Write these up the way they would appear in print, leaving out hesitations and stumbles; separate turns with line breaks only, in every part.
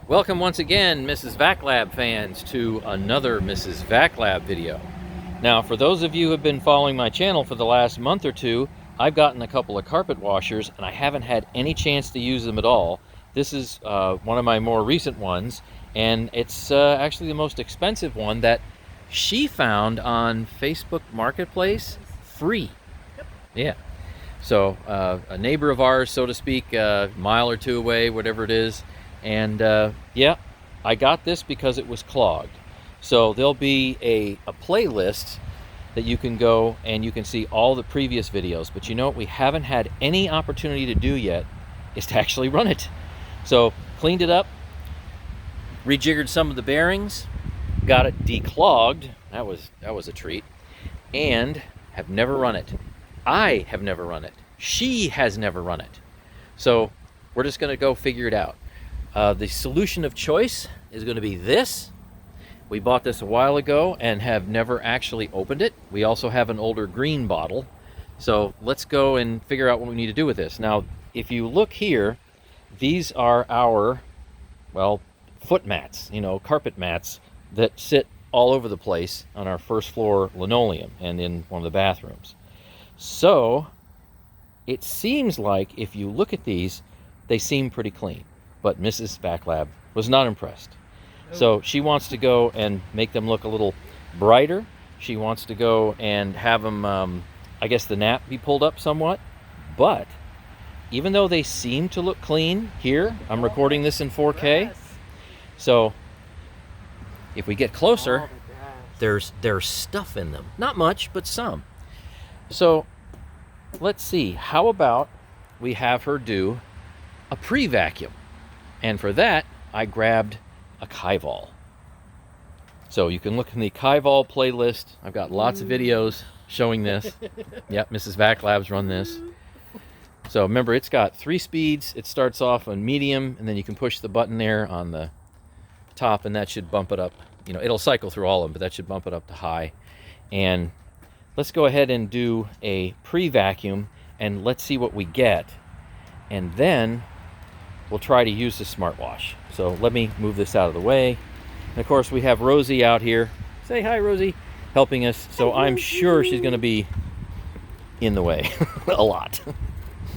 Welcome once again, Mrs. VacLab fans, to another Mrs. VacLab video. Now, for those of you who have been following my channel for the last month or two, I've gotten a couple of carpet washers and I haven't had any chance to use them at all. This is one of my more recent ones, and it's actually the most expensive one that she found on Facebook Marketplace, free.
Yep.
Yeah. So a neighbor of ours, so to speak, a mile or two away, whatever it is. And yeah, I got this because it was clogged. So there'll be a playlist that you can go and you can see all the previous videos. But you know what we haven't had any opportunity to do yet is to actually run it. So cleaned it up, rejiggered some of the bearings, got it declogged. That was a treat. And have never run it. I have never run it. She has never run it. So we're just gonna go figure it out. The solution of choice is going to be this. We bought this a while ago and have never actually opened it. We also have an older green bottle. So let's go and figure out what we need to do with this. Now, if you look here, these are our, well, foot mats, carpet mats that sit all over the place on our first floor linoleum and in one of the bathrooms. So it seems like if you look at these, they seem pretty clean. But Mrs. VacLab was not impressed. So she wants to go and make them look a little brighter. She wants to go and have them, I guess the nap be pulled up somewhat. But even though they seem to look clean here, I'm recording this in 4K. So if we get closer, there's stuff in them. Not much, but some. So let's see, how about we have her do a pre-vacuum? And for that, I grabbed a Kaival. So you can look in the Kaival playlist. I've got lots of videos showing this. Yep, Mrs. VacLab's run this. So remember, it's got 3 speeds. It starts off on medium, and then you can push the button there on the top, and that should bump it up. It'll cycle through all of them, but that should bump it up to high. And let's go ahead and do a pre-vacuum, and let's see what we get. And then we'll try to use the Smartwash. So let me move this out of the way. And of course we have Rosie out here. Say hi, Rosie, helping us. So I'm sure she's going to be in the way a lot.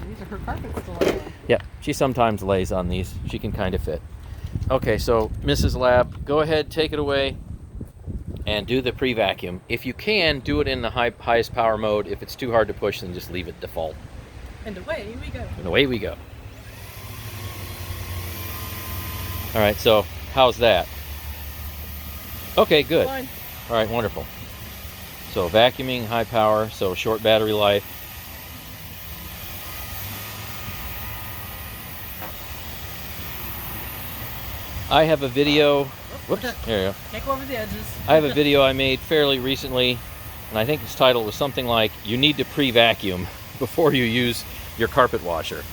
These are her carpets to lay on.
Yeah, she sometimes lays on these. She can kind of fit. Okay, so Mrs. Lab, go ahead, take it away and do the pre-vacuum. If you can, do it in the highest power mode. If it's too hard to push, then just leave it default.
And away we go.
And away we go. All right, so how's that? Okay, good.
Fine.
All right, wonderful. So vacuuming, high power, so short battery life. I have a video. Whoops, there you go.
Can't go over the edges.
I have a video I made fairly recently, and I think its title was something like, "You need to pre-vacuum before you use your carpet washer."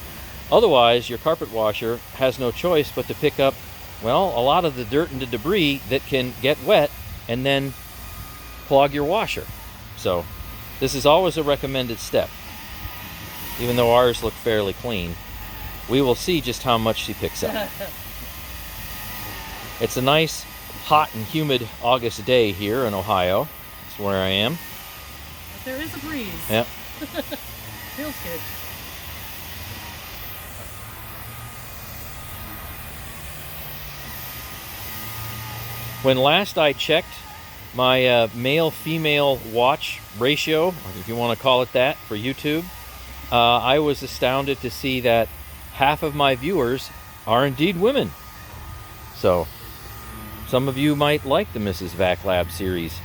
Otherwise, your carpet washer has no choice but to pick up, well, a lot of the dirt and the debris that can get wet and then clog your washer. So this is always a recommended step. Even though ours look fairly clean, we will see just how much she picks up. It's a nice, hot and humid August day here in Ohio. That's where I am.
But there is a breeze.
Yep.
Feels good.
When last I checked my male-female watch ratio, if you want to call it that, for YouTube, I was astounded to see that half of my viewers are indeed women. So, some of you might like the Mrs. VacLab series.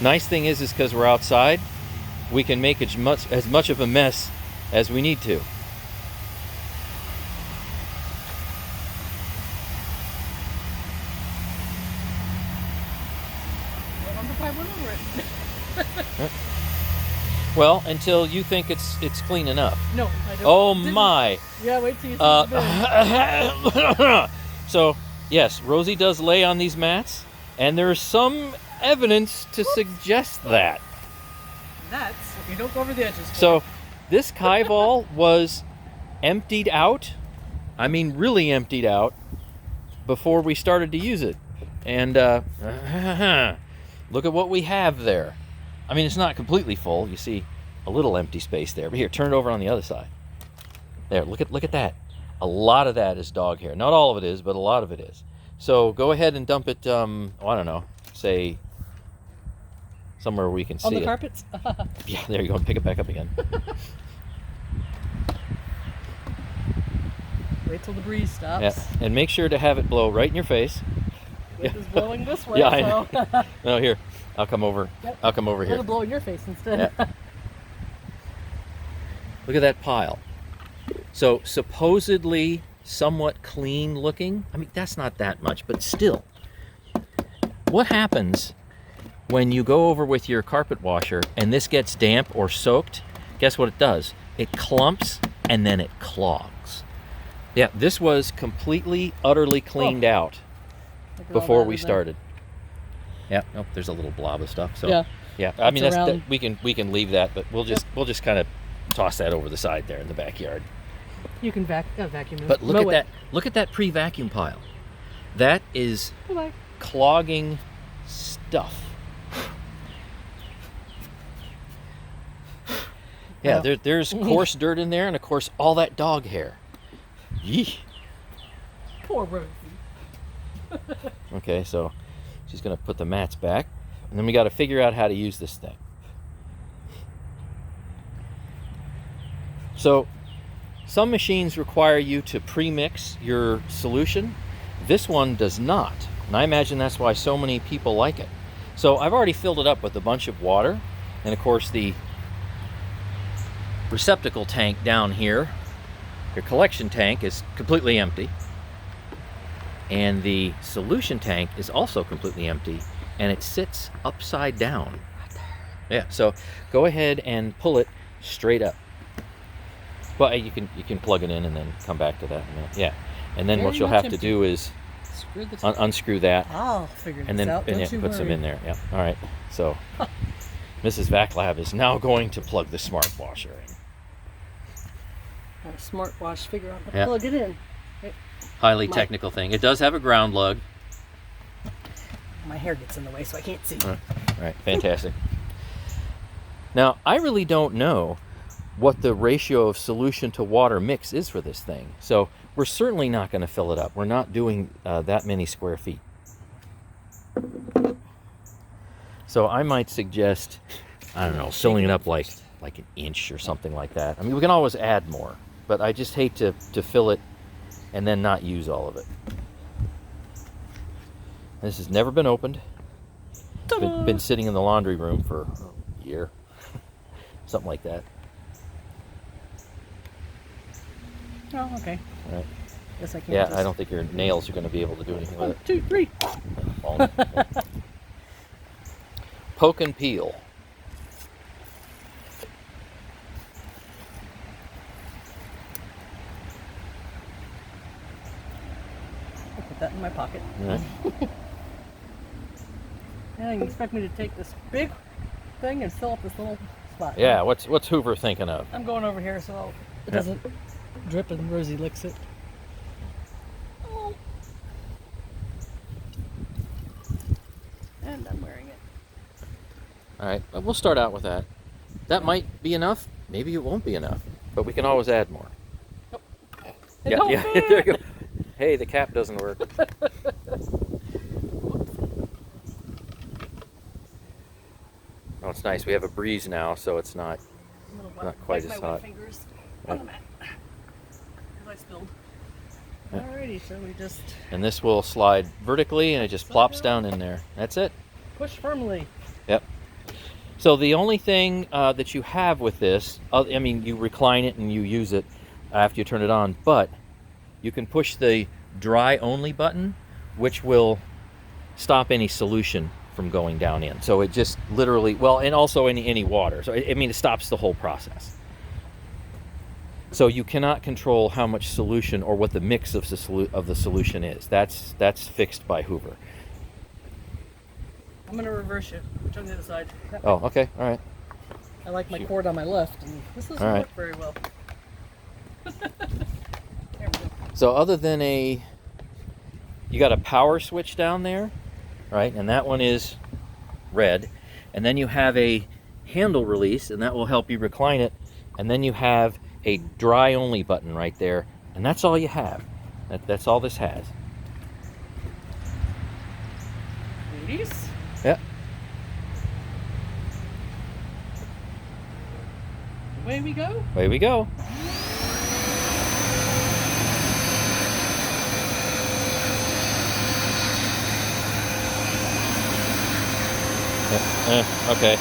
Nice thing is because we're outside, we can make as much of a mess as we need to. Well, until you think it's clean enough.
No, I don't.
Oh my!
Yeah, wait till you see the video.
So yes, Rosie does lay on these mats, and there's some evidence to suggest that.
That's if you don't go over the edges.
So this Kaival was emptied out. I mean, really emptied out before we started to use it. And look at what we have there. I mean, it's not completely full. You see a little empty space there. But here, turn it over on the other side. There, look at that. A lot of that is dog hair. Not all of it is, but a lot of it is. So go ahead and dump it, I don't know, say somewhere we can see
On the
it.
carpets?
Yeah, there you go. Pick it back up again.
Wait till the breeze stops.
Yeah, and make sure to have it blow right in your face.
Wind is blowing this way,
Yeah, I know.
so...
No, here. I'll come over.
Yep.
I'll come over here.
It'll blow in your face instead.
Yeah. Look at that pile. So supposedly somewhat clean looking. I mean, that's not that much, but still. What happens when you go over with your carpet washer and this gets damp or soaked? Guess what it does? It clumps and then it clogs. Yeah, this was completely, utterly cleaned out
Look at all
before
that
we
in there.
started. Yeah, oh, there's a little blob of stuff. So
Yeah.
yeah. I mean,
It's
that,
around-
we can leave that, but we'll just kind of toss that over the side there in the backyard.
You can vacuum it.
But look
Mow
at
it.
that. Look at that pre-vacuum pile. That is
Bye-bye.
clogging stuff. Yeah,
Wow.
there's coarse dirt in there, and of course all that dog hair. Yee.
Poor Rosie.
Okay, so she's gonna put the mats back, and then we got to figure out how to use this thing. So, some machines require you to pre-mix your solution. This one does not, and I imagine that's why so many people like it. So I've already filled it up with a bunch of water, and of course the receptacle tank down here, your collection tank, is completely empty. And the solution tank is also completely empty, and it sits upside down. Yeah, so go ahead and pull it straight up. Well, you can plug it in and then come back to that in a minute. Yeah, and then what
Very
you'll
much
have to
empty.
do is
Screw the
unscrew that,
I'll figure
and
this
then
out. Don't you
put some
worry.
in there. Yeah, all right. So Mrs. VacLab is now going to plug the smart washer in.
Got a smartwash. Figure out how to
Yeah.
plug it in.
Highly
My-
technical thing. It does have a ground lug.
My hair gets in the way, so I can't see.
All right, fantastic. Now, I really don't know what the ratio of solution to water mix is for this thing. So we're certainly not going to fill it up. We're not doing that many square feet. So I might suggest, I don't know, filling it up like an inch or something like that. I mean, we can always add more, but I just hate to fill it and then not use all of it. This has never been opened. Been sitting in the laundry room for a year, something like that.
Oh, okay.
All right.
Guess I can't.
Yeah,
just...
I don't think your nails are going to be able to do anything with
1,
it.
2, 3.
Falling. Poke and peel.
I'll put that in my pocket.
All right.
Yeah, you expect me to take this big thing and fill up this little spot?
Yeah, what's Hoover thinking of?
I'm going over here so it
Yeah.
doesn't drip and Rosie licks it. Oh. And I'm wearing it.
All right, we'll start out with that. That might be enough. Maybe it won't be enough, but we can always add more.
It don't
Yeah,
fit.
there you go. Hey, the cap doesn't work. Oh, it's nice. We have a breeze now, so it's not.
I'm gonna
Not
wipe
quite
my
as
wet
hot.
fingers
Yeah.
on the mat. 'Cause I spilled.
Yeah.
Alrighty, so we just
And this will slide vertically, and it just plops down in there. That's it.
push firmly.
Yep. So the only thing that you have with this, I mean, you recline it and you use it after you turn it on, but you can push the dry only button, which will stop any solution from going down in. So it just literally, well, and also any water. So I mean, it stops the whole process. So you cannot control how much solution or what the mix of the solution is. That's fixed by Hoover.
I'm gonna reverse it. Which on the other side. Yep.
Oh, okay, all right.
I like my
Shoot.
cord on my left, and this doesn't
All right.
work very well. There we go.
So other than you got a power switch down there, right? And that one is red. And then you have a handle release, and that will help you recline it. And then you have a dry only button right there. And that's all you have. That's all this has.
Ladies.
Yep.
Away we go.
Away we go. Okay.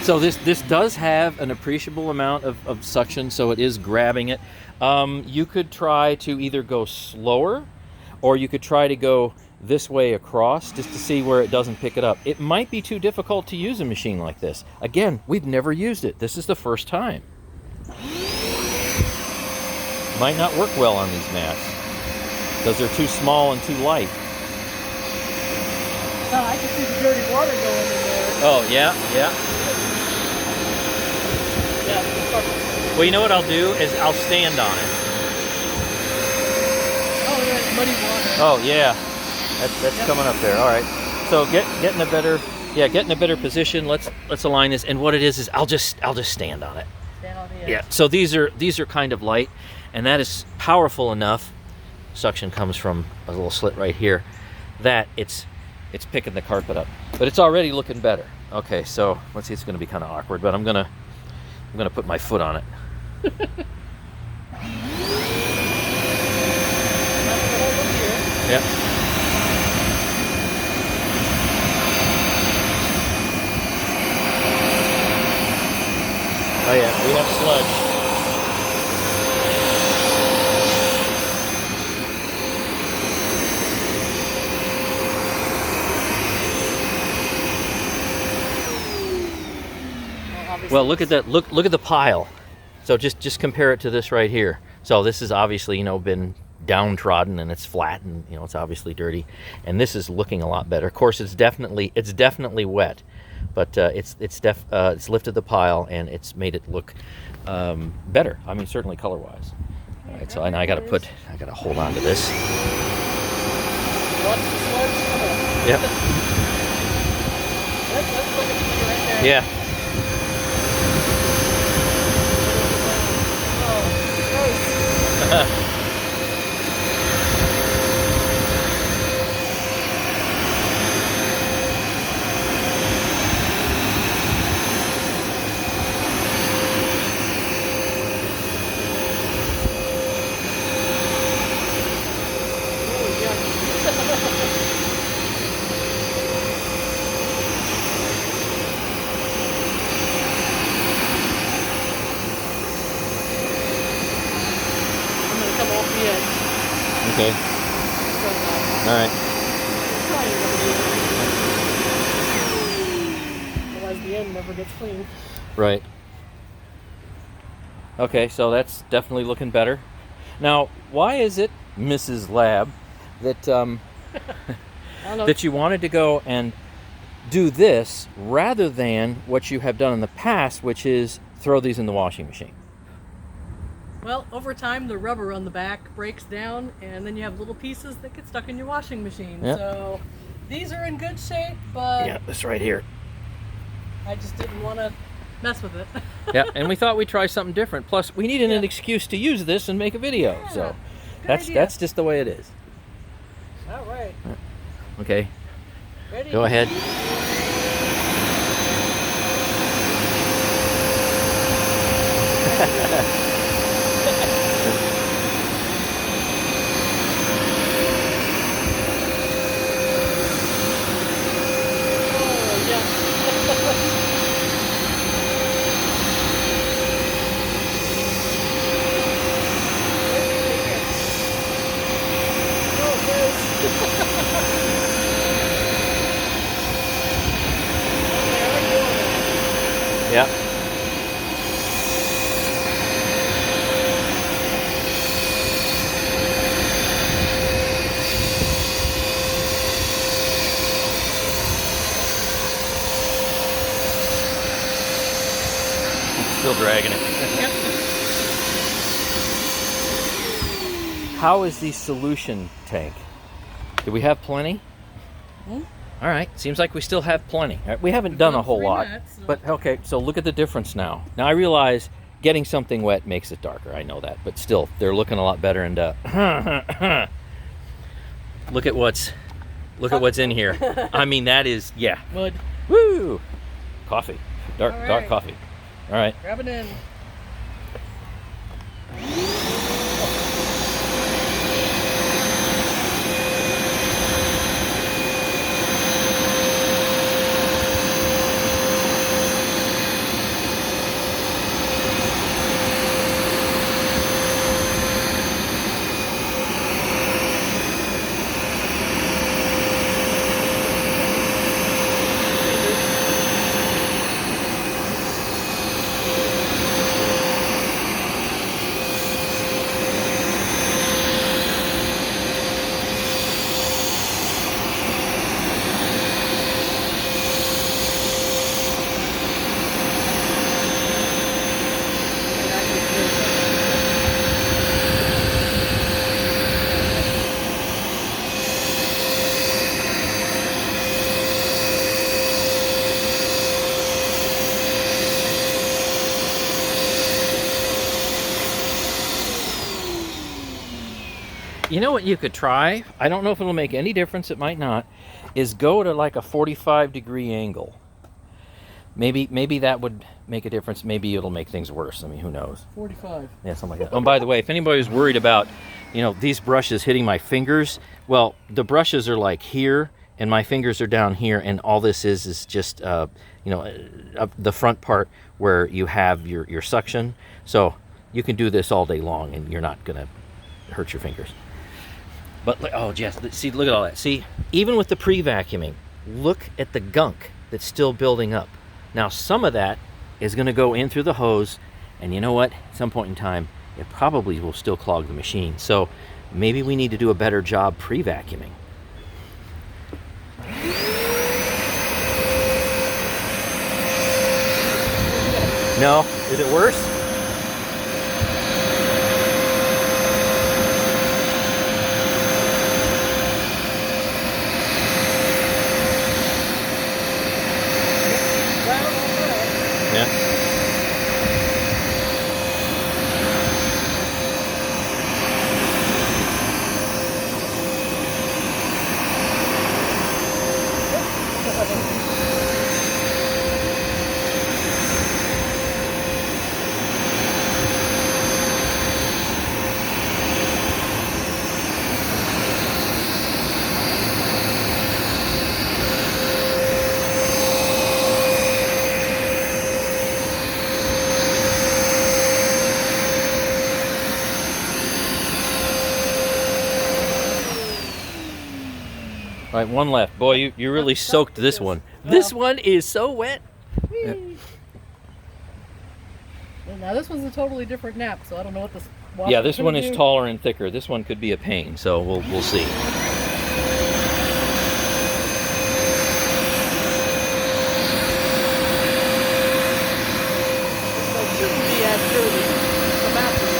So this does have an appreciable amount of suction, so it is grabbing it. You could try to either go slower, or you could try to go this way across just to see where it doesn't pick it up. It might be too difficult to use a machine like this. Again, we've never used it. This is the first time. Might not work well on these mats because they're too small and too light.
Oh, I can see the dirty water going in there.
Oh, yeah, yeah.
Yeah, we can start.
Well, you know what I'll do is I'll stand on it.
Oh, yeah, it's muddy water.
Oh, yeah. That's coming up there. All right. So get in a better position. Let's align this. And what it is I'll just stand on it.
Stand on the edge.
Yeah. So these are kind of light, and that is powerful enough. Suction comes from a little slit right here, that it's picking the carpet up. But it's already looking better. Okay. So let's see. It's going to be kind of awkward, but I'm gonna put my foot on it. Yep. Oh yeah, we have sludge. Well, look at that. Look at the pile. So just compare it to this right here. So this is obviously, you been downtrodden and it's flat and it's obviously dirty. And this is looking a lot better. Of course, it's definitely wet, but it's lifted the pile and it's made it look better. I mean, certainly color-wise. All right. So I gotta hold on to this.
Watch the sludge come up.
Yep.
That's looking at you right there.
Yeah.
Oh, gross.
Okay. All right.
Otherwise, the end never gets clean.
Right. Okay, so that's definitely looking better. Now, why is it, Mrs. Lab, that that you wanted to go and do this rather than what you have done in the past, which is throw these in the washing machine?
Well, over time, the rubber on the back breaks down, and then you have little pieces that get stuck in your washing machine.
Yep.
So these are in good shape, but
Yeah, this right here.
I just didn't want to mess with it.
Yeah, and we thought we'd try something different. Plus, we needed an
Yeah.
excuse to use this and make a video.
Yeah,
So
good
that's
idea.
that's just the way it is.
All right.
Okay,
Ready?
go ahead.
Oh, yeah.
Yeah. Still dragging it.
Yep.
how is the solution tank? Do we have plenty?
Hmm?
All right, seems like we still have plenty. All right, we haven't done a whole
3
lot,
mats, so-
but okay, so look at the difference now. Now I realize getting something wet makes it darker, I know that, but still, they're looking a lot better, and look at what's in here. I mean, that is, yeah.
Wood.
Woo! Coffee, dark
All
dark
right.
coffee. All right.
Grab it in.
You know what you could try? I don't know if it'll make any difference, it might not, is go to like a 45-degree angle. Maybe that would make a difference. Maybe it'll make things worse. I mean, who knows?
45.
Yeah, something like that. Oh, by the way, if anybody's worried about, these brushes hitting my fingers, well, the brushes are like here, and my fingers are down here, and all this is just, the front part where you have your suction. So you can do this all day long, and you're not going to hurt your fingers. But, oh, Jess, see, look at all that. See, even with the pre-vacuuming, look at the gunk that's still building up. Now, some of that is going to go in through the hose, and you know what? At some point in time, it probably will still clog the machine. So maybe we need to do a better job pre-vacuuming. No? Is it worse? Yeah. All right, one left. Boy, you really soaked this one. This one is so wet. Yeah.
Well, now this one's a totally different nap, so I don't know what this.
Yeah, this one is taller and thicker. This one could be a pain, so we'll see.
This shouldn't be as dirty. The bathroom.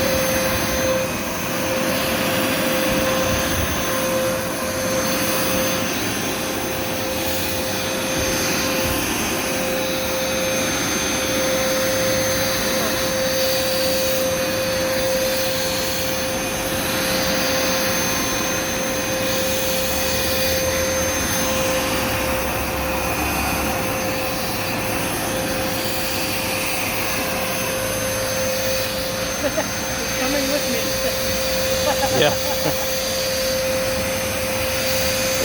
Coming with me.
Yeah.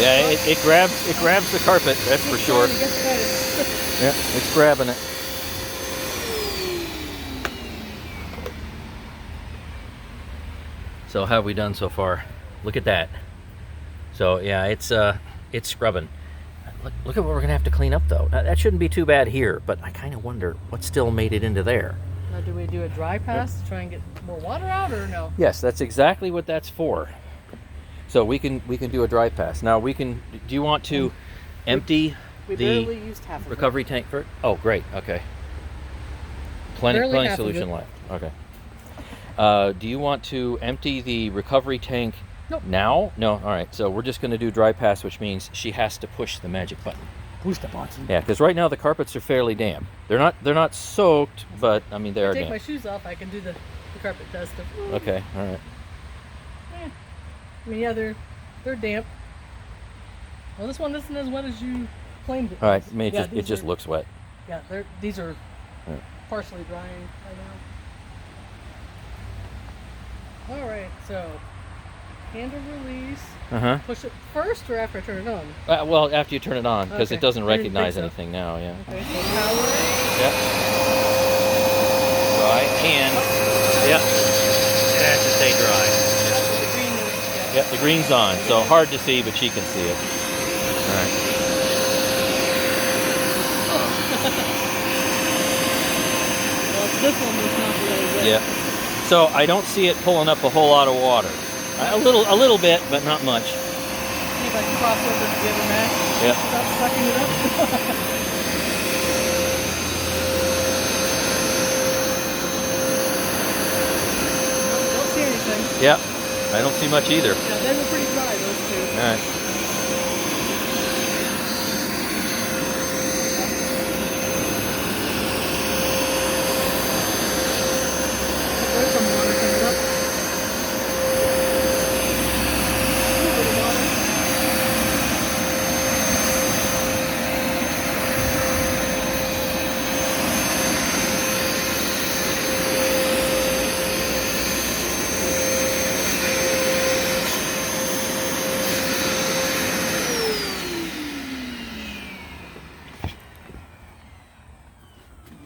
Yeah, it grabs the carpet, that's for sure. Yeah, it's grabbing it. So how have we done so far? Look at that. So yeah, it's scrubbing. Look at what we're gonna have to clean up though. Now, that shouldn't be too bad here, but I kind of wonder what still made it into there.
Now, do we do a dry pass to try and get more water out, or no?
Yes, that's exactly what that's for. So we can do a dry pass. Now we can. Do you want to empty
We barely
the
used half of
recovery tank first? Oh, great. Okay. Plenty
Barely half of
solution
it.
left. Okay. Do you want to empty the recovery tank
Nope.
now? No? All right. So we're just going to do dry pass, which means she has to push the magic button.
Push the button.
Yeah, because right now the carpets are fairly damp. They're not soaked, but I mean they are
Take
damp.
my shoes off, I can do the carpet test.
Okay. All right.
I mean, yeah, they're damp. Well, this one isn't as wet as you claimed it.
All right.
was.
I mean,
Yeah,
it just looks wet.
Yeah, these are
Yeah.
partially drying right now. All right, so handle release.
Uh-huh.
Push it first or after I turn it on?
Well, after you turn it on, because
Okay.
it doesn't
I didn't think
recognize
so.
anything now. Yeah.
Okay, so power.
Yep. Dry and yep. It has to stay dry.
The green is,
Yep. The green's on, so hard to see, but she can see it. All right.
Well, this one was not really wet.
Yeah. So I don't see it pulling up a whole lot of water. A little bit, but not much.
See if I can cross over to the other match.
Yep.
Stop sucking it up. Don't see anything.
Yep. I don't see much either.
Yeah, they were pretty dry, those two.
All right.
There's some water coming up. A little bit of water.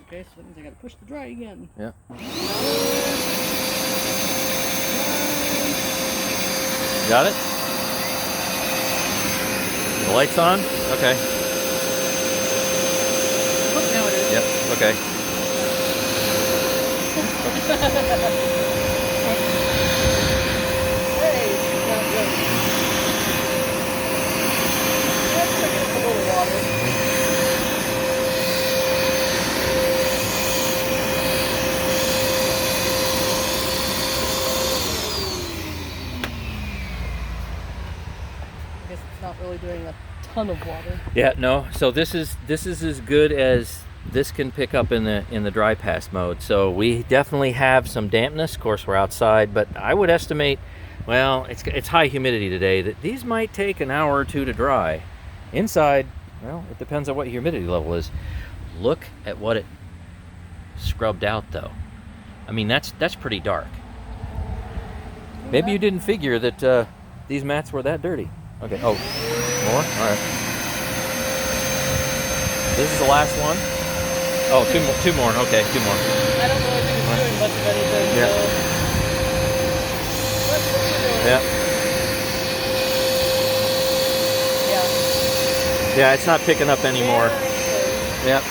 Okay, so that means I gotta push the dry again.
Yeah. Got it? The light's on? Okay.
Oh, now it is.
Yep. Okay.
Hey, not good. That's like a little water. I guess it's not really doing a ton of water.
Yeah, no. So this is as good as this can pick up in the dry pass mode. So we definitely have some dampness. Of course, we're outside, but I would estimate, well, it's high humidity today, that these might take an hour or two to dry. Inside, well, it depends on what your humidity level is. Look at what it scrubbed out, though. I mean, that's pretty dark. Maybe you didn't figure that these mats were that dirty. Okay. Oh, more? All right. This is the last one. Oh, two more. Okay, two more.
I don't really think it's doing much of anything.
Yeah.
So that's what we're doing.
Yeah.
Yeah.
Yeah, it's not picking up anymore. Yep.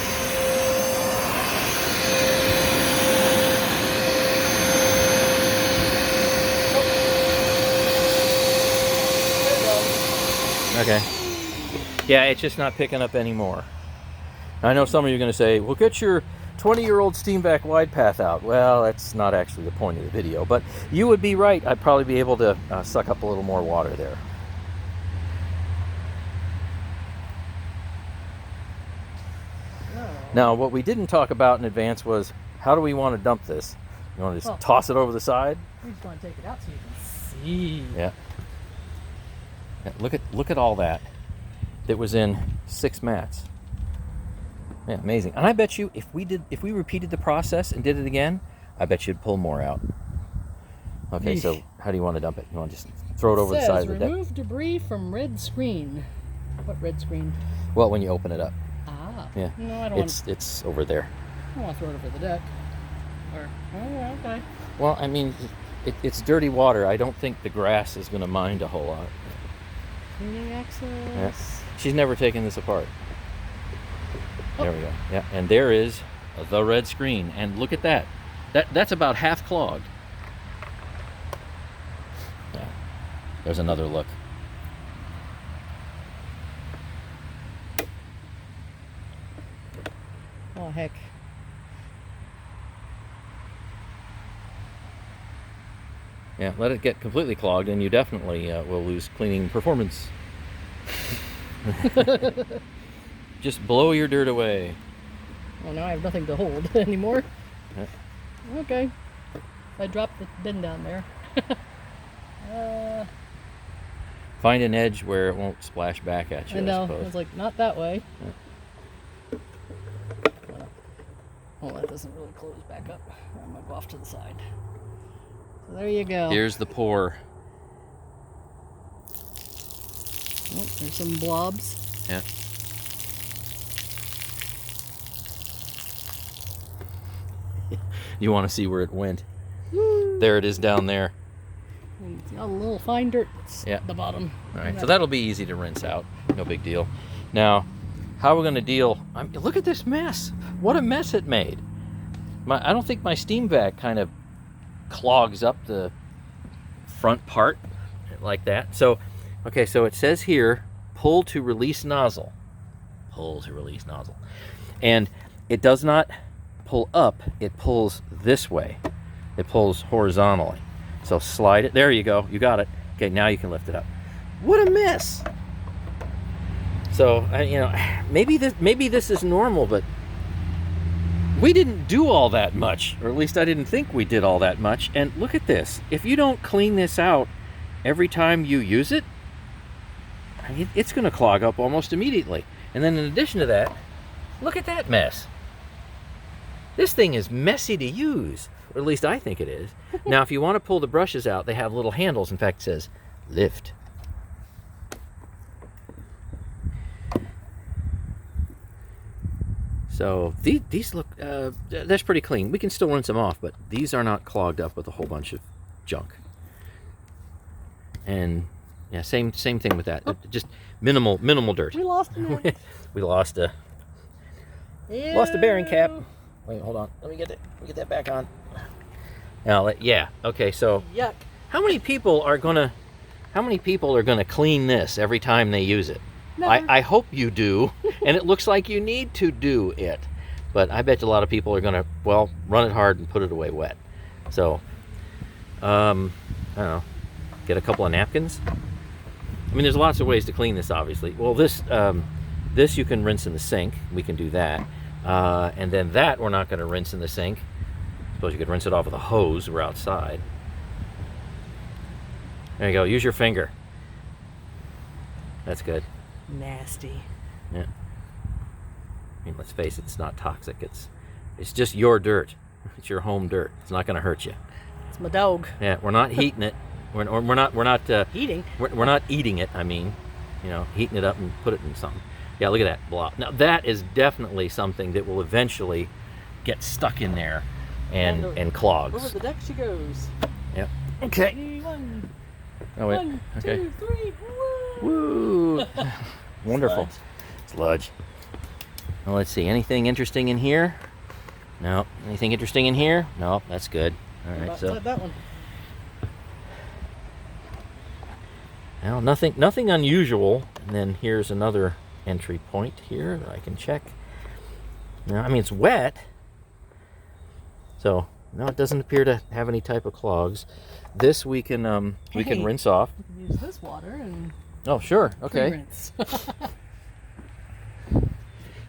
Okay. Yeah, it's just not picking up anymore. I know some of you are going to say, well, get your 20-year-old SteamVac wide path out. Well, that's not actually the point of the video, but you would be right. I'd probably be able to suck up a little more water there.
No.
Now, what we didn't talk about in advance was, how do we want to dump this? You want to just
Well-
toss it over the side?
We just want to take it out so you can see.
Yeah. Yeah, look at all that was in 6 mats. Yeah, amazing. And I bet you if we repeated the process and did it again, I bet you'd pull more out. Okay, so how do you want to dump it? You want to just throw it over the side of the deck?
Remove debris from red screen. What red screen?
Well, when you open it up.
Ah.
Yeah.
No, I don't want
It's over there.
to throw it over the deck. Or, oh, okay.
Well, I mean, it's dirty water. I don't think the grass is going to mind a whole lot.
Cleaning access.
Yeah. She's never taken this apart.
Oh.
There we go. Yeah, and there is the red screen. And look at that. That's about half clogged. Yeah. There's another look.
Oh, heck.
Yeah, let it get completely clogged, and you definitely will lose cleaning performance. Just blow your dirt away.
Well, now I have nothing to hold anymore.
Yeah.
Okay. I dropped the bin down there.
Find an edge where it won't splash back at you.
I know.
I suppose.
I was like, not that way.
Yeah.
Well, that doesn't really close back up. I'm going to go off to the side. So there you go.
Here's the pour.
Oh, there's some blobs.
Yeah. You want to see where it went?
Woo.
There it is down there.
And it's got a little fine dirt
Yeah.
at the bottom.
All right, so that'll be easy to rinse out. No big deal. Now, how we're going to deal... look at this mess. What a mess it made. I don't think my steam vac kind of clogs up the front part like that. So, okay, so it says here, pull to release nozzle. Pull to release nozzle. And it does not pull up, it pulls this way. It pulls horizontally. So slide it. There you go. You got it. Okay, now you can lift it up. What a mess. So, you know, maybe this is normal, but we didn't do all that much, or at least I didn't think we did all that much. And look at this. If you don't clean this out every time you use it, it's going to clog up almost immediately. And then in addition to that, look at that mess. This thing is messy to use, or at least I think it is. Now, if you want to pull the brushes out, they have little handles. In fact, it says lift. So these look, that's pretty clean. We can still rinse them off, but these are not clogged up with a whole bunch of junk. And yeah, same thing with that. Just minimal dirt.
We lost a
We lost a bearing cap. Wait, hold on. Let me get that back on. Now, yeah. Okay, so
Yuck.
how many people are gonna clean this every time they use it?
Never.
I hope you do, and it looks like you need to do it. But I bet a lot of people are gonna, well, run it hard and put it away wet. So, I don't know, get a couple of napkins. I mean, there's lots of ways to clean this, obviously. Well, this you can rinse in the sink. We can do that. And then that we're not going to rinse in the sink. Suppose you could rinse it off with a hose. We're outside. There you go. Use your finger. That's good.
Nasty.
Yeah. I mean, let's face it. It's not toxic. It's just your dirt. It's your home dirt. It's not going to hurt you.
It's my dog.
Yeah. We're not heating it. We're not
Eating.
We're not eating it. I mean, you know, heating it up and put it in something. Yeah, look at that blob. Now that is definitely something that will eventually get stuck in there and clogs.
Over the deck she goes.
Yep. Okay.
One,
Oh wait.
one,
Okay.
2, 3.
Woo! Wonderful. Sludge. Well, let's see. Anything interesting in here? No. Anything interesting in here? No. That's good. All right. So.
That one.
Well, nothing unusual. And then here's another entry point here that I can check. Now, I mean, it's wet, so no, it doesn't appear to have any type of clogs. This we can rinse off.
You can use this water and
Oh, sure. Okay.
rinse.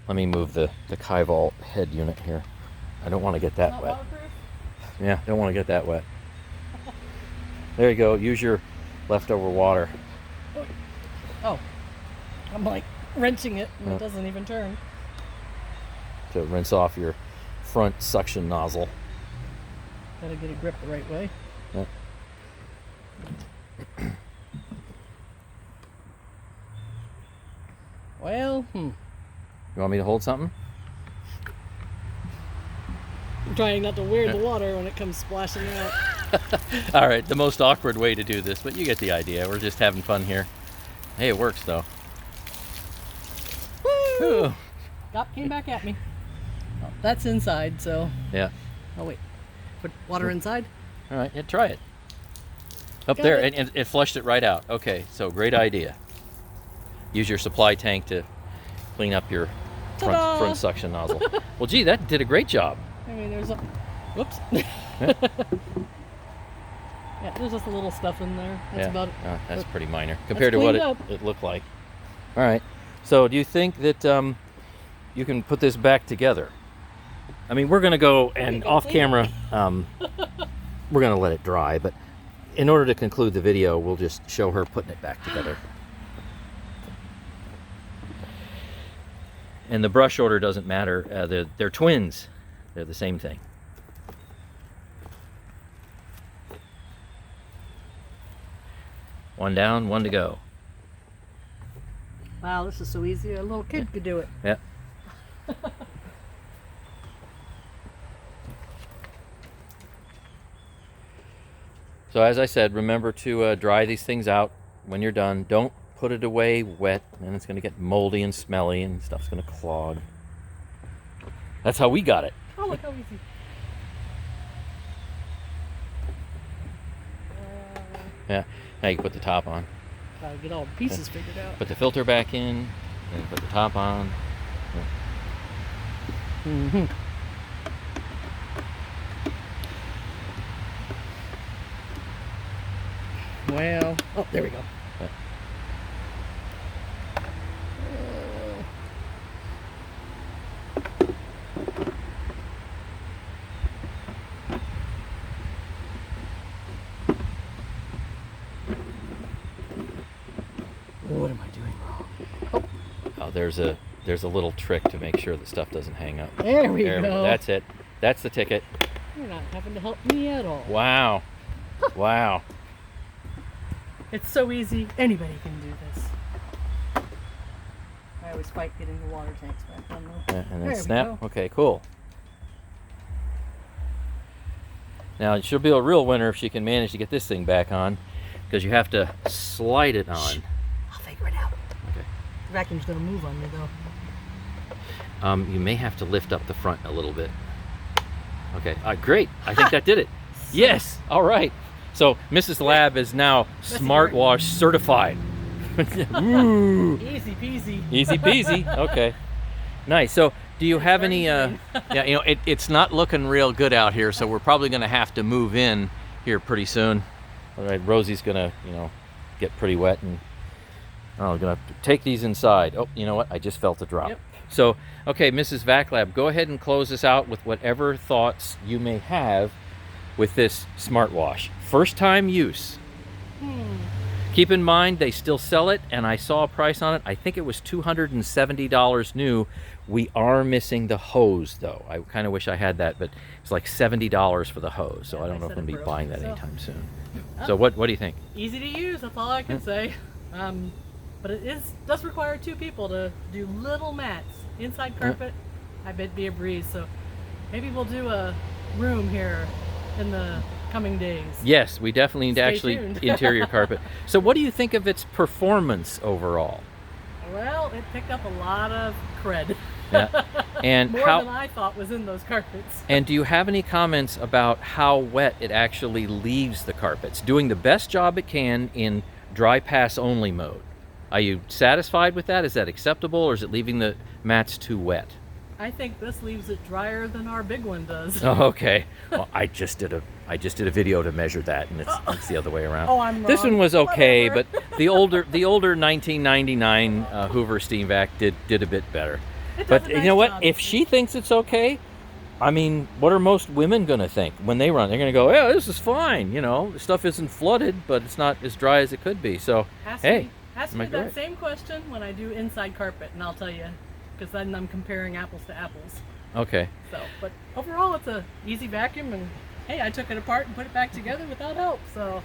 Let me move the Kaival head unit here. I don't want to get that
Not
wet.
waterproof?
Yeah, don't want to get that wet. There you go. Use your leftover water.
Oh, I'm like wrenching it and
Yeah.
it doesn't even turn.
To rinse off your front suction nozzle.
Gotta get it gripped the right way.
Yeah.
Well,
You want me to hold something?
I'm trying not to wear the water when it comes splashing out.
All right, the most awkward way to do this, but you get the idea. We're just having fun here. Hey, it works though.
Woo! Came back at me. Oh, that's inside, so.
Yeah.
Oh wait, put water inside.
All right, yeah, try it. Up
Got
there,
it.
and it flushed it right out. Okay, so great idea. Use your supply tank to clean up your
Ta-da!
front suction nozzle. Well, gee, that did a great job.
I mean, there's a. Whoops. Yeah, there's just a little stuff in there. That's about it.
That's
But
pretty minor compared to what
cleaned up.
it looked like. All right. So do you think that you can put this back together? I mean, we're going to go and
can
off
clean
camera, we're going to let it dry, but in order to conclude the video, we'll just show her putting it back together. And the brush order doesn't matter. They're twins. They're the same thing. One down, one to go.
Wow, this is so easy. A little kid could do it.
Yeah. So as I said, remember to dry these things out when you're done. Don't put it away wet, and it's going to get moldy and smelly, and stuff's going to clog. That's how we got it.
Oh, look how easy.
Yeah. Now you can put the top on.
Gotta get all the pieces figured out.
Put the filter back in, and put the top on.
Mm-hmm. Well, oh, there we go.
Yeah.
What am I doing wrong?
Oh, there's a little trick to make sure the stuff doesn't hang up.
There we go.
That's it. That's the ticket.
You're not having to help me at all.
Wow. Wow.
It's so easy. Anybody can do this. I always fight getting the water tanks back on though.
And
There
then
we
snap.
go.
Okay, cool. Now she'll be a real winner if she can manage to get this thing back on, because you have to slide it on.
I'll figure it out.
Okay.
The vacuum's gonna move on me though.
You may have to lift up the front a little bit. Okay, great. I think that did it. Yes. All right. So Mrs. Lab is now Smartwash certified. Ooh.
Easy peasy.
Easy peasy. Okay. Nice. So do you have any, yeah, you know, it's not looking real good out here, so we're probably going to have to move in here pretty soon. All right, Rosie's going to, you know, get pretty wet, and I'm going to take these inside. Oh, you know what? I just felt a drop.
Yep.
So, okay, Mrs. VacLab, go ahead and close this out with whatever thoughts you may have with this smartwash. First time use. Keep in mind, they still sell it, and I saw a price on it. I think it was $270 new. We are missing the hose, though. I kind of wish I had that, but it's like $70 for the hose, so
Yeah,
I don't know if I'm going to be
broke,
buying that
so.
anytime soon. So what do you think?
Easy to use, that's all I can say. But it does require two people to do little mats. Inside carpet, I bet be a breeze. So maybe we'll do a room here in the coming days.
Yes, we definitely need to
Stay
actually
tuned.
interior carpet. So what do you think of its performance overall?
Well, it picked up a lot of cred.
Yeah. And
More than I thought was in those carpets.
And do you have any comments about how wet it actually leaves the carpets? Doing the best job it can in dry pass only mode. Are you satisfied with that? Is that acceptable, or is it leaving the mats too wet?
I think this leaves it drier than our big one does.
Oh, okay. Well, I just did a video to measure that, and it's the other way around.
Oh, I'm
This
wrong.
one was okay,
Whatever.
but the older 1999 Hoover Steam Vac did a bit better.
It
But
does a
you
nice
know what?
job.
If she thinks it's okay, I mean, what are most women going to think when they run? They're going to go, "Yeah, this is fine. You know, the stuff isn't flooded, but it's not as dry as it could be." So,
Ask
hey,
me
am I
that
correct?
same question when I do inside carpet, and I'll tell you, because then I'm comparing apples to apples.
Okay.
So, but overall, it's a easy vacuum, and hey, I took it apart and put it back together without help. So,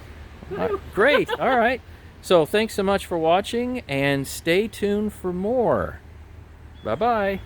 woo-hoo.
Great. All right. So, thanks so much for watching, and stay tuned for more. Bye-bye.